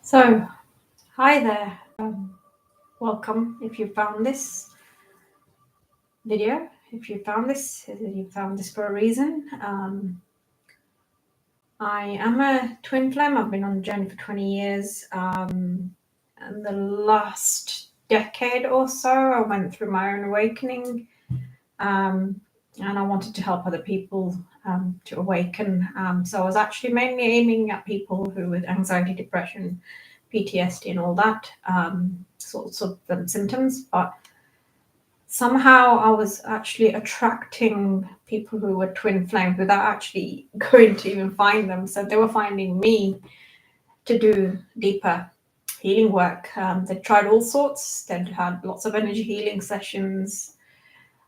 So, hi there. Welcome. If you found this video, if you found this, you found this for a reason. I am a twin flame. I've been on the journey for 20 years. And the last decade or so, I went through my own awakening. And I wanted to help other people to awaken. So I was actually mainly aiming at people who with anxiety, depression, PTSD, and all that sorts of symptoms. But somehow I was actually attracting people who were twin flames without actually going to even find them. So they were finding me to do deeper healing work. They tried all sorts. They'd had lots of energy healing sessions.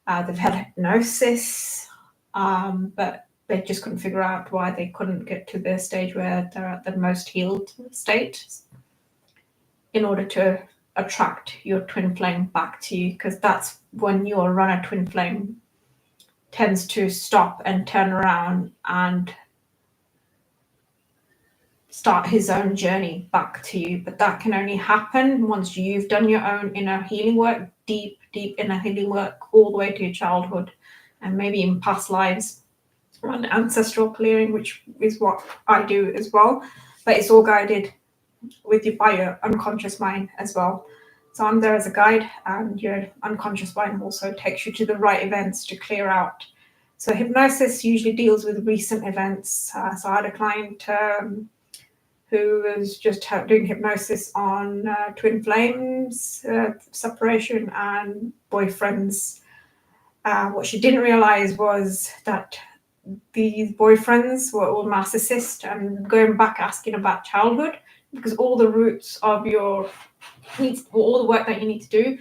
They've had hypnosis, but they just couldn't figure out why they couldn't get to the stage where they're at the most healed state in order to attract your twin flame back to you, because that's when your runner twin flame tends to stop and turn around and start his own journey back to you. But that can only happen once you've done your own inner healing work, deep inner healing work, all the way to your childhood and maybe in past lives, and ancestral clearing, which is what I do as well. But it's all guided by your unconscious mind as well. So I'm there as a guide, and your unconscious mind also takes you to the right events to clear out. So hypnosis usually deals with recent events. So I had a client who was just doing hypnosis on twin flames, separation, and boyfriends. What she didn't realize was that these boyfriends were all narcissists, and going back asking about childhood, because all the roots of your needs, all the work that you need to do,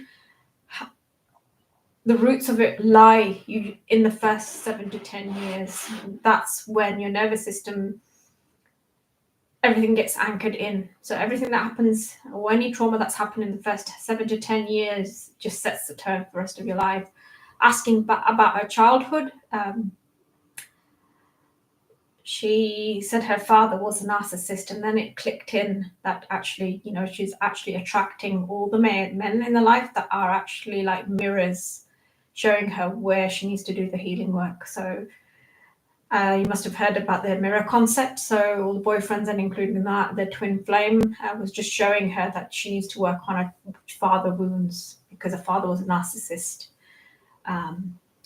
the roots of it lie in the first 7 to 10 years. That's when your nervous system, everything gets anchored in. So everything that happens, or any trauma that's happened in the first 7 to 10 years, just sets the tone for the rest of your life. Asking about her childhood, she said her father was a narcissist, and then it clicked in that actually, she's actually attracting all the men in the life that are actually like mirrors, showing her where she needs to do the healing work. So you must have heard about the mirror concept. So all the boyfriends, and including that, the twin flame, was just showing her that she needs to work on her father wounds, because her father was a narcissist.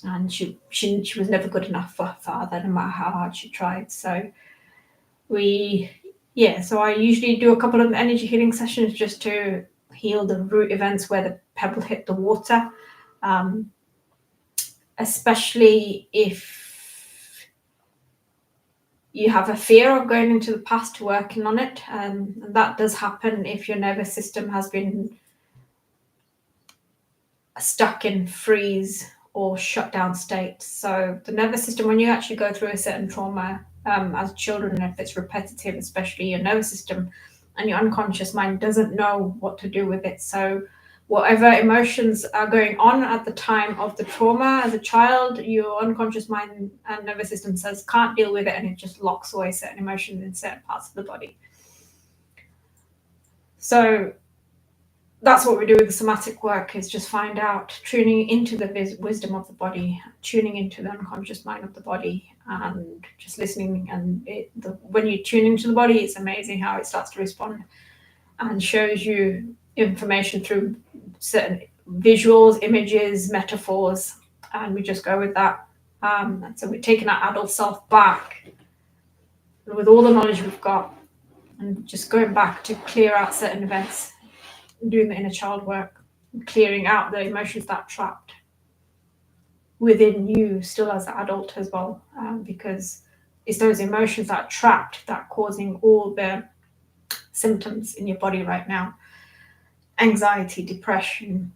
And she was never good enough for her father, no matter how hard she tried. So so I usually do a couple of energy healing sessions just to heal the root events where the pebble hit the water, especially if you have a fear of going into the past, working on it. And that does happen if your nervous system has been stuck in freeze or shut down state. So the nervous system, when you actually go through a certain trauma as children, if it's repetitive, especially your nervous system and your unconscious mind doesn't know what to do with it. So whatever emotions are going on at the time of the trauma as a child, your unconscious mind and nervous system says can't deal with it, and it just locks away certain emotions in certain parts of the body. So that's what we do with the somatic work, is just find out, tuning into the wisdom of the body, tuning into the unconscious mind of the body, and just listening. And when you tune into the body, it's amazing how it starts to respond and shows you information through certain visuals, images, metaphors, and we just go with that. And so we're taking our adult self back with all the knowledge we've got, and just going back to clear out certain events, doing the inner child work, clearing out the emotions that are trapped within you still as an adult as well, because it's those emotions that are trapped that are causing all the symptoms in your body right now: anxiety, depression,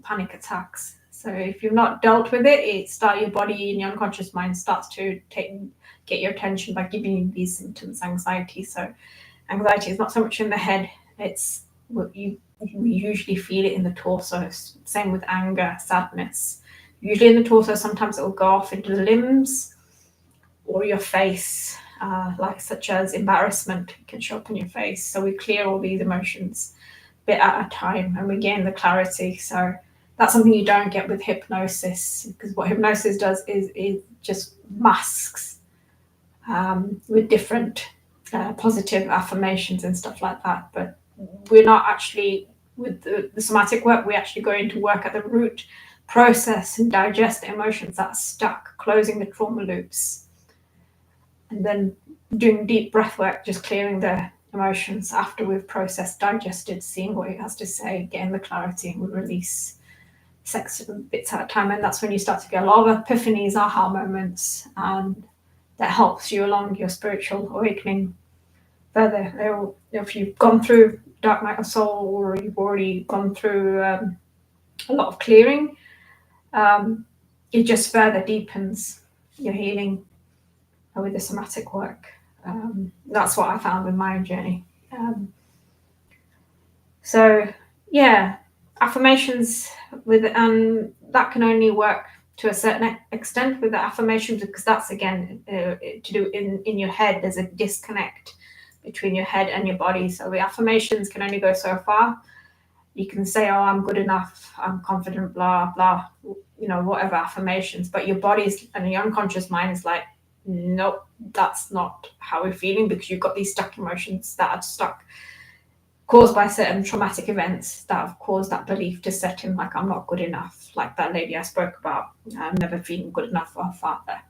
panic attacks. So if you've not dealt with it, your body and your unconscious mind starts to get your attention by giving you these symptoms. Anxiety is not so much in the head, it's what you usually feel it in the torso. Same with anger, sadness, usually in the torso. Sometimes it will go off into the limbs or your face. like such as embarrassment can show up in your face. So we clear all these emotions bit at a time and we gain the clarity. So that's something you don't get with hypnosis, because what hypnosis does is just masks with different positive affirmations and stuff like that. But we're not actually, with the somatic work, we actually go into work at the root, process and digest the emotions that are stuck, closing the trauma loops, and then doing deep breath work, just clearing the emotions after we've processed, digested, seeing what it has to say, getting the clarity, and we release sex bits at a time. And that's when you start to get a lot of epiphanies, aha moments, and that helps you along your spiritual awakening further. If you've gone through dark night of soul, or you've already gone through a lot of clearing, it just further deepens your healing with the somatic work. That's what I found with my own journey. So yeah, affirmations that can only work to a certain extent with the affirmations, because that's again to do in your head. There's a disconnect between your head and your body. So the affirmations can only go so far. You can say, oh, I'm good enough, I'm confident, blah, blah, whatever affirmations, but your body's and your unconscious mind is like, nope, that's not how we're feeling, because you've got these stuck emotions that are stuck, caused by certain traumatic events that have caused that belief to set in, like, I'm not good enough, like that lady I spoke about, I'm never feeling good enough for her father.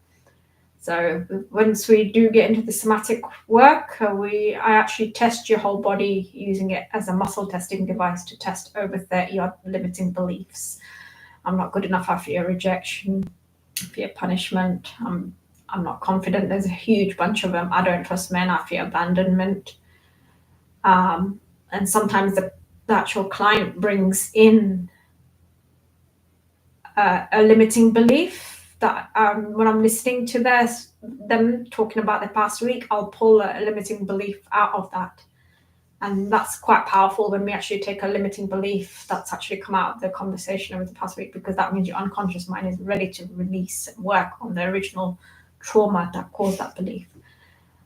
So once we do get into the somatic work, I actually test your whole body using it as a muscle testing device to test over 30 odd limiting beliefs. I'm not good enough, I fear rejection, I fear punishment, I'm not confident, there's a huge bunch of them. I don't trust men, I fear abandonment. And sometimes the actual client brings in a limiting belief that when I'm listening to them talking about their past week, I'll pull a limiting belief out of that. And that's quite powerful when we actually take a limiting belief that's actually come out of the conversation over the past week, because that means your unconscious mind is ready to release and work on the original trauma that caused that belief.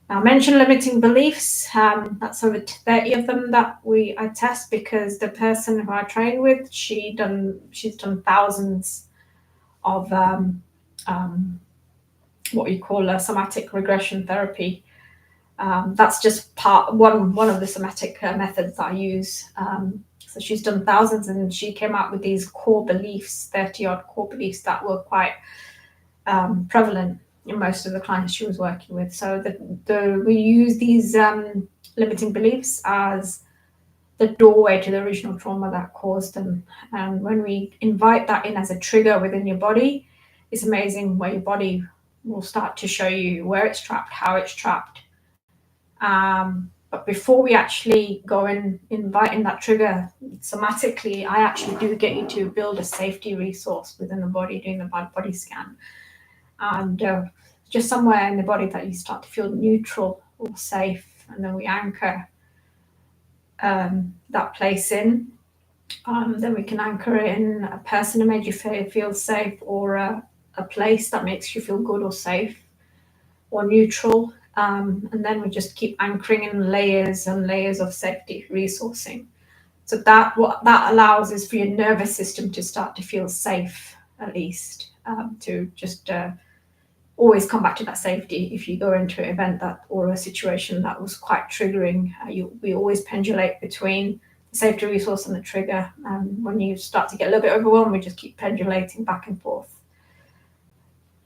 Now, I mentioned limiting beliefs. That's over 30 of them that I test, because the person who I train with, she's done thousands of what we call a somatic regression therapy. That's just one of the somatic methods that I use. So she's done thousands, and she came out with these core beliefs, 30 odd core beliefs that were quite prevalent in most of the clients she was working with. So we use these limiting beliefs as the doorway to the original trauma that caused them. And when we invite that in as a trigger within your body, it's amazing where your body will start to show you where it's trapped, how it's trapped. But before we actually go and invite in that trigger somatically, I actually do get you to build a safety resource within the body, doing the body scan. And just somewhere in the body that you start to feel neutral or safe. And then we anchor that place in. Then we can anchor it in a person who made you feel safe, or a place that makes you feel good or safe or neutral. And then we just keep anchoring in layers and layers of safety resourcing. So what that allows is for your nervous system to start to feel safe, at least, to just always come back to that safety. If you go into an event or a situation that was quite triggering, we always pendulate between the safety resource and the trigger. And when you start to get a little bit overwhelmed, we just keep pendulating back and forth.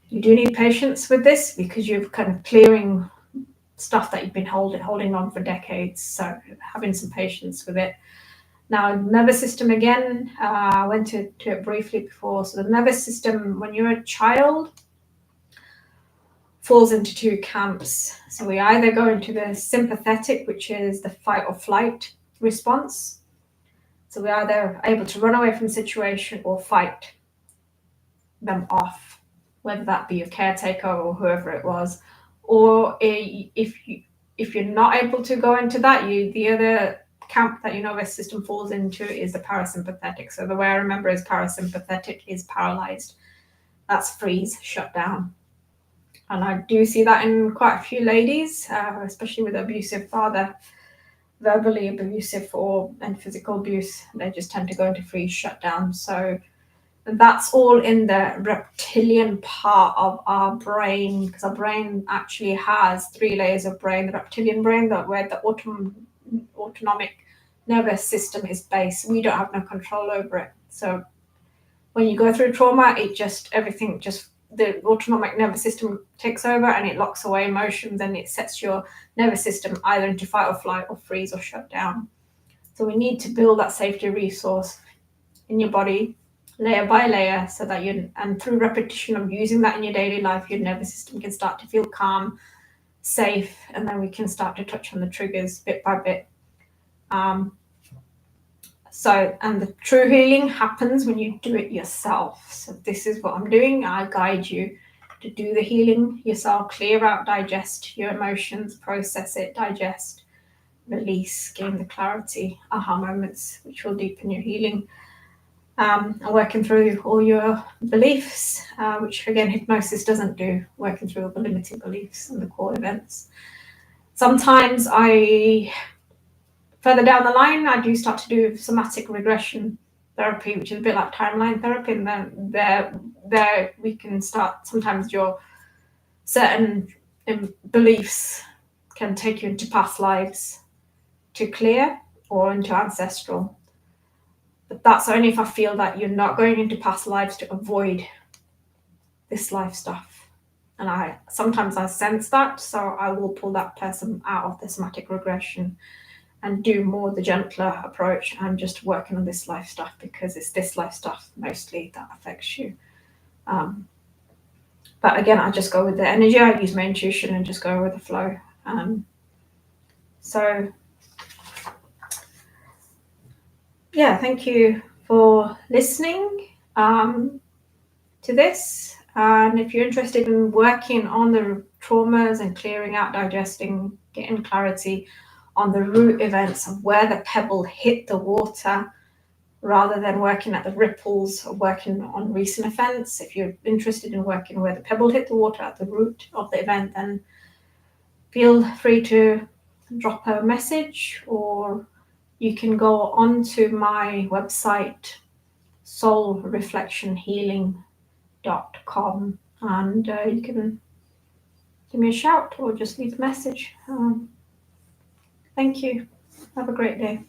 You do need patience with this, because you're kind of clearing stuff that you've been holding on for decades. So having some patience with it. Now, nervous system again, I went to it briefly before. So the nervous system, when you're a child, falls into two camps. So we either go into the sympathetic, which is the fight or flight response. So we're either able to run away from the situation or fight them off, whether that be your caretaker or whoever it was. Or if you're not able to go into that, the other camp that your nervous system falls into is the parasympathetic. So the way I remember is parasympathetic is paralyzed. That's freeze, shut down. And I do see that in quite a few ladies, especially with abusive father, verbally abusive and physical abuse. They just tend to go into freeze shutdown. So that's all in the reptilian part of our brain, because our brain actually has 3 layers of brain. The reptilian brain, where the autonomic nervous system is based. We don't have no control over it. So when you go through trauma, the autonomic nervous system takes over and it locks away emotions, and it sets your nervous system either into fight or flight or freeze or shut down. So we need to build that safety resource in your body layer by layer, so that and through repetition of using that in your daily life, your nervous system can start to feel calm, safe, and then we can start to touch on the triggers bit by bit. And the true healing happens when you do it yourself. So this is what I'm doing. I guide you to do the healing yourself, clear out, digest your emotions, process it, digest, release, gain the clarity, aha moments, which will deepen your healing. And working through all your beliefs, which again, hypnosis doesn't do, working through all the limiting beliefs and the core events. Sometimes further down the line, I do start to do somatic regression therapy, which is a bit like timeline therapy. And then there we can start, sometimes your certain beliefs can take you into past lives to clear, or into ancestral. But that's only if I feel that you're not going into past lives to avoid this life stuff. And sometimes I sense that, so I will pull that person out of the somatic regression and do more the gentler approach. I'm just working on this life stuff, because it's this life stuff mostly that affects you. But again, I just go with the energy. I use my intuition and just go with the flow. Yeah, thank you for listening to this. And if you're interested in working on the traumas and clearing out, digesting, getting clarity on the root events of where the pebble hit the water, rather than working at the ripples or working on recent events, if you're interested in working where the pebble hit the water at the root of the event, then feel free to drop a message, or you can go onto my website, soulreflectionhealing.com, and you can give me a shout or just leave a message. Thank you. Have a great day.